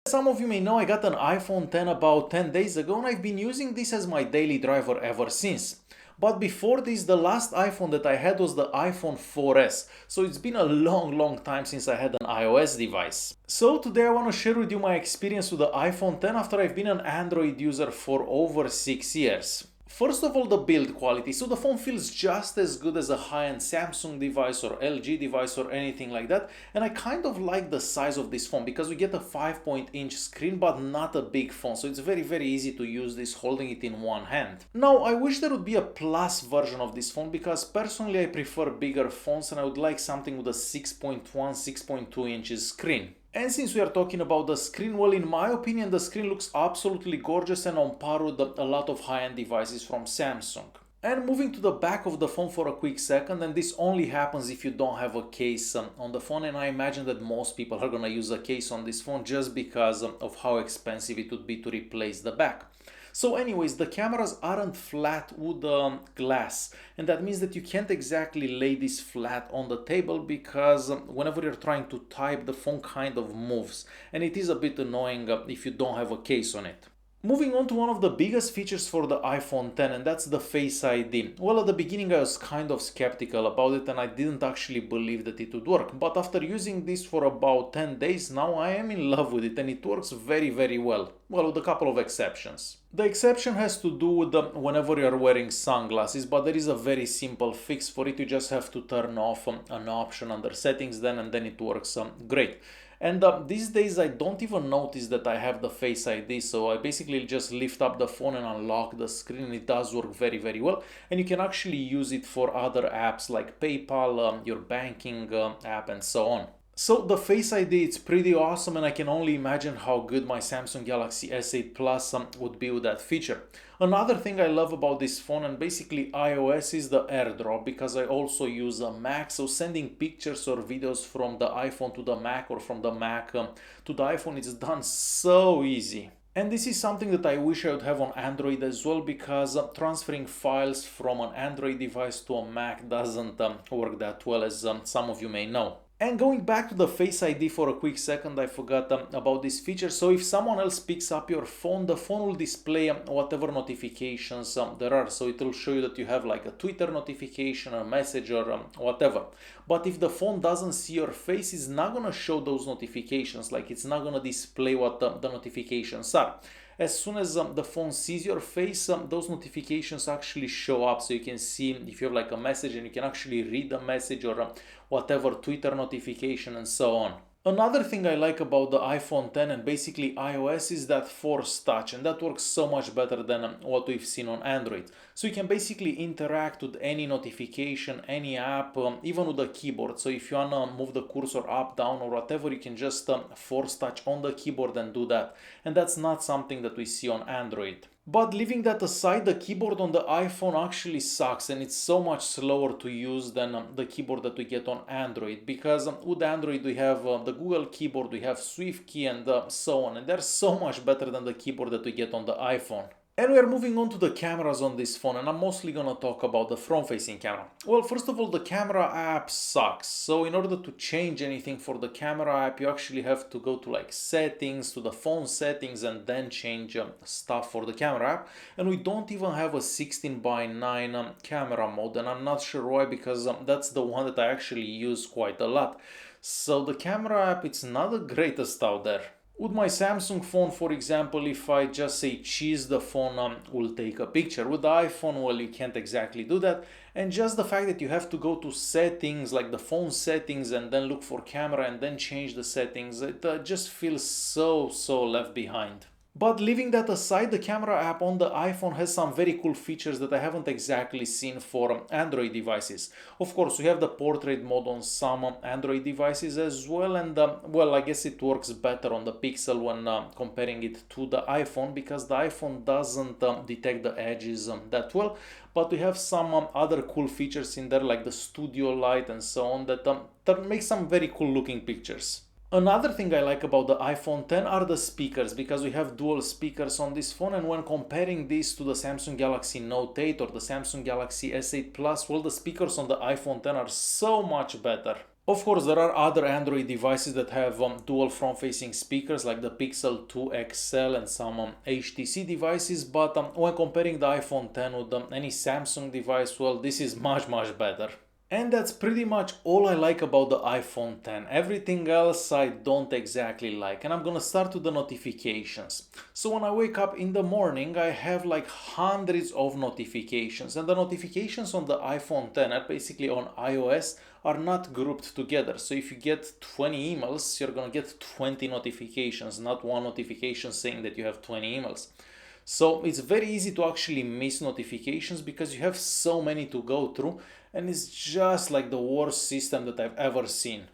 Some of you may know I got an iPhone 10 about 10 days ago and I've been using this as my daily driver ever since. But before this, the last iPhone that I had was the iPhone 4S, so it's been a long time since I had an iOS device. So today I want to share with you my experience with the iPhone 10 after I've been an Android user for over 6 years. First of all, the build quality. So the phone feels just as good as a high-end Samsung device or LG device or anything like that. And I kind of like the size of this phone because we get a 5-inch screen but not a big phone. So it's very easy to use this holding it in one hand. Now, I wish there would be a plus version of this phone because personally I prefer bigger phones and I would like something with a 6.2 inches screen. And since we are talking about the screen, well, in my opinion, the screen looks absolutely gorgeous and on par with a lot of high-end devices from Samsung. And moving to the back of the phone for a quick second, and this only happens if you don't have a case on the phone, and I imagine that most people are gonna use a case on this phone just because of how expensive it would be to replace the back. So anyways, the cameras aren't flat wood glass, and that means that you can't exactly lay this flat on the table because whenever you're trying to type, the phone kind of moves, and it is a bit annoying if you don't have a case on it. Moving on to one of the biggest features for the iPhone 10, and that's the Face ID. Well, at the beginning I was kind of skeptical about it and I didn't actually believe that it would work. But after using this for about 10 days now, I am in love with it and it works very well. Well, with a couple of exceptions. The exception has to do with whenever you're wearing sunglasses, but there is a very simple fix for it. You just have to turn off an option under settings and then it works great. And these days I don't even notice that I have the Face ID, so I basically just lift up the phone and unlock the screen. It does work very well, and you can actually use it for other apps like PayPal, your banking app and so on. So the Face ID, it's pretty awesome, and I can only imagine how good my Samsung Galaxy S8 Plus would be with that feature. Another thing I love about this phone and basically iOS is the Airdrop, because I also use a Mac, so sending pictures or videos from the iPhone to the Mac or from the Mac to the iPhone, it's done so easy. And this is something that I wish I would have on Android as well, because transferring files from an Android device to a Mac doesn't work that well, as some of you may know. And going back to the Face ID for a quick second, I forgot about this feature. So if someone else picks up your phone, the phone will display whatever notifications there are. So it will show you that you have like a Twitter notification, a message, or whatever. But if the phone doesn't see your face, it's not going to show those notifications. Like, it's not going to display what the notifications are. As soon as the phone sees your face, those notifications actually show up, so you can see if you have like a message and you can actually read the message or whatever Twitter notification and so on. Another thing I like about the iPhone 10 and basically iOS is that Force Touch, and that works so much better than what we've seen on Android. So you can basically interact with any notification, any app, even with the keyboard. So if you wanna move the cursor up, down or whatever, you can just Force Touch on the keyboard and do that. And that's not something that we see on Android. But leaving that aside, the keyboard on the iPhone actually sucks, and it's so much slower to use than the keyboard that we get on Android, because with Android we have the Google keyboard, we have SwiftKey and so on, and they're so much better than the keyboard that we get on the iPhone. And we are moving on to the cameras on this phone, and I'm mostly gonna talk about the front-facing camera. Well, first of all, the camera app sucks. So in order to change anything for the camera app, you actually have to go to like settings, to the phone settings, and then change stuff for the camera app. And we don't even have a 16:9 camera mode, and I'm not sure why, because that's the one that I actually use quite a lot. So the camera app, it's not the greatest out there. With my Samsung phone, for example, if I just say cheese, the phone will take a picture. With the iPhone, well, you can't exactly do that. And just the fact that you have to go to settings, like the phone settings, and then look for camera and then change the settings, it just feels so left behind. But leaving that aside, the camera app on the iPhone has some very cool features that I haven't exactly seen for Android devices. Of course, we have the portrait mode on some Android devices as well, and well, I guess it works better on the Pixel when comparing it to the iPhone, because the iPhone doesn't detect the edges that well. But we have some other cool features in there, like the studio light and so on, that make some very cool looking pictures. Another thing I like about the iPhone 10 are the speakers, because we have dual speakers on this phone, and when comparing this to the Samsung Galaxy Note 8 or the Samsung Galaxy S8 Plus, well, the speakers on the iPhone 10 are so much better. Of course, there are other Android devices that have dual front-facing speakers like the Pixel 2 XL and some HTC devices, but when comparing the iPhone 10 with any Samsung device, well, this is much better. And that's pretty much all I like about the iPhone 10. Everything else I don't exactly like. And I'm gonna start with the notifications. So when I wake up in the morning, I have like hundreds of notifications. And the notifications on the iPhone 10 are basically on iOS are not grouped together. So if you get 20 emails, you're gonna get 20 notifications, not one notification saying that you have 20 emails. So it's very easy to actually miss notifications because you have so many to go through, and it's just like the worst system that I've ever seen.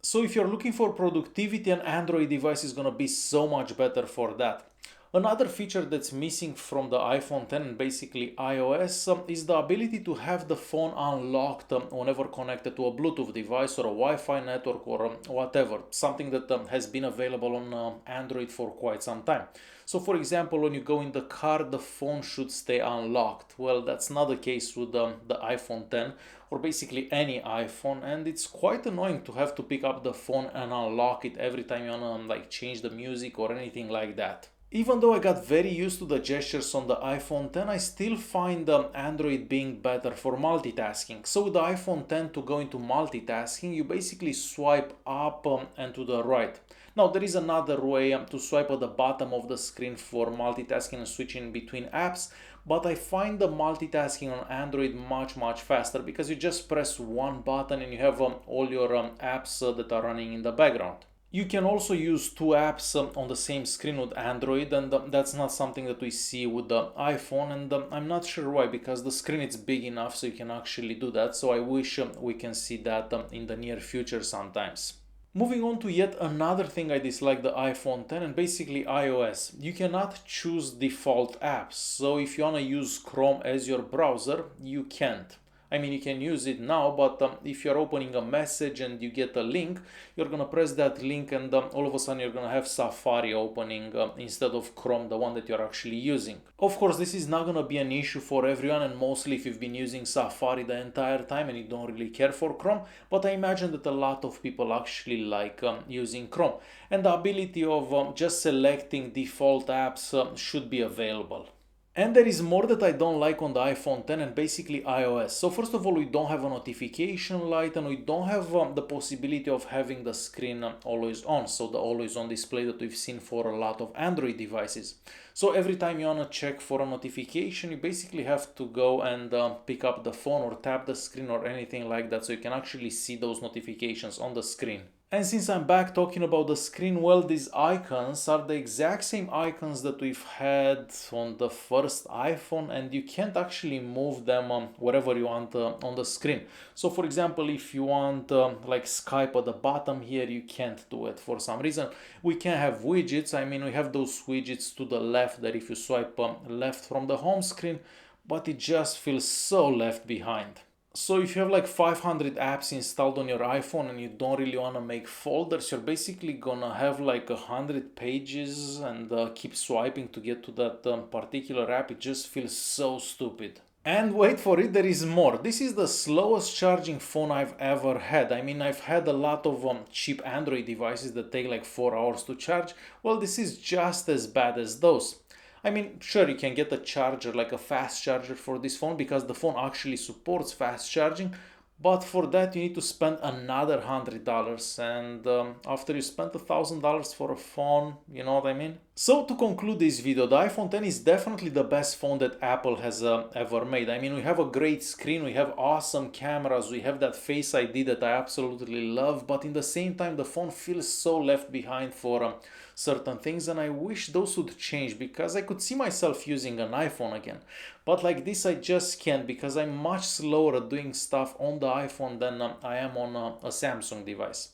So if you're looking for productivity, an Android device is gonna be so much better for that. Another feature that's missing from the iPhone 10 and basically iOS is the ability to have the phone unlocked whenever connected to a Bluetooth device or a Wi-Fi network or whatever, something that has been available on Android for quite some time. So for example, when you go in the car, the phone should stay unlocked. Well, that's not the case with the iPhone 10 or basically any iPhone, and it's quite annoying to have to pick up the phone and unlock it every time you wanna like change the music or anything like that. Even though I got very used to the gestures on the iPhone 10, I still find Android being better for multitasking. So with the iPhone 10, to go into multitasking, you basically swipe up and to the right. Now there is another way to swipe at the bottom of the screen for multitasking and switching between apps, but I find the multitasking on Android much faster because you just press one button and you have all your apps that are running in the background. You can also use two apps on the same screen with Android, and that's not something that we see with the iPhone, and I'm not sure why, because the screen is big enough so you can actually do that. So I wish we can see that in the near future sometimes. Moving on to yet another thing I dislike the iPhone 10 and basically iOS. You cannot choose default apps. So if you want to use Chrome as your browser, you can't. I mean, you can use it now, but if you're opening a message and you get a link, you're gonna press that link and all of a sudden you're gonna have Safari opening instead of Chrome, the one that you're actually using. Of course, this is not gonna be an issue for everyone, and mostly if you've been using Safari the entire time and you don't really care for Chrome, but I imagine that a lot of people actually like using Chrome. And the ability of just selecting default apps should be available. And there is more that I don't like on the iPhone 10 and basically iOS. So first of all, we don't have a notification light and we don't have the possibility of having the screen always on. So the always on display that we've seen for a lot of Android devices. So every time you want to check for a notification, you basically have to go and pick up the phone or tap the screen or anything like that, so you can actually see those notifications on the screen. And since I'm back talking about the screen, well, these icons are the exact same icons that we've had on the first iPhone, and you can't actually move them wherever you want on the screen. So for example, if you want like Skype at the bottom here, you can't do it for some reason. We can have widgets. I mean, we have those widgets to the left that if you swipe left from the home screen, but it just feels so left behind. So if you have like 500 apps installed on your iPhone and you don't really want to make folders, you're basically gonna have like 100 pages and keep swiping to get to that particular app. It just feels so stupid. And wait for it, there is more. This is the slowest charging phone I've ever had. I mean, I've had a lot of cheap Android devices that take like 4 hours to charge. Well, this is just as bad as those. I mean, sure, you can get a charger, like a fast charger for this phone because the phone actually supports fast charging, but for that you need to spend another $100, and after you spend $1,000 for a phone, you know what I mean? So to conclude this video, the iPhone 10 is definitely the best phone that Apple has ever made. I mean, we have a great screen, we have awesome cameras, we have that Face ID that I absolutely love, but in the same time the phone feels so left behind for certain things, and I wish those would change because I could see myself using an iPhone again. But like this I just can't because I'm much slower at doing stuff on the iPhone than I am on a Samsung device.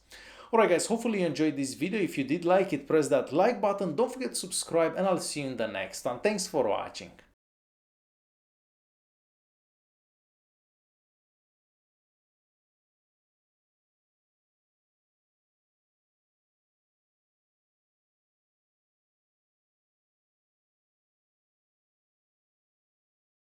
Alright guys, hopefully you enjoyed this video. If you did like it, press that like button, don't forget to subscribe, and I'll see you in the next one. Thanks for watching.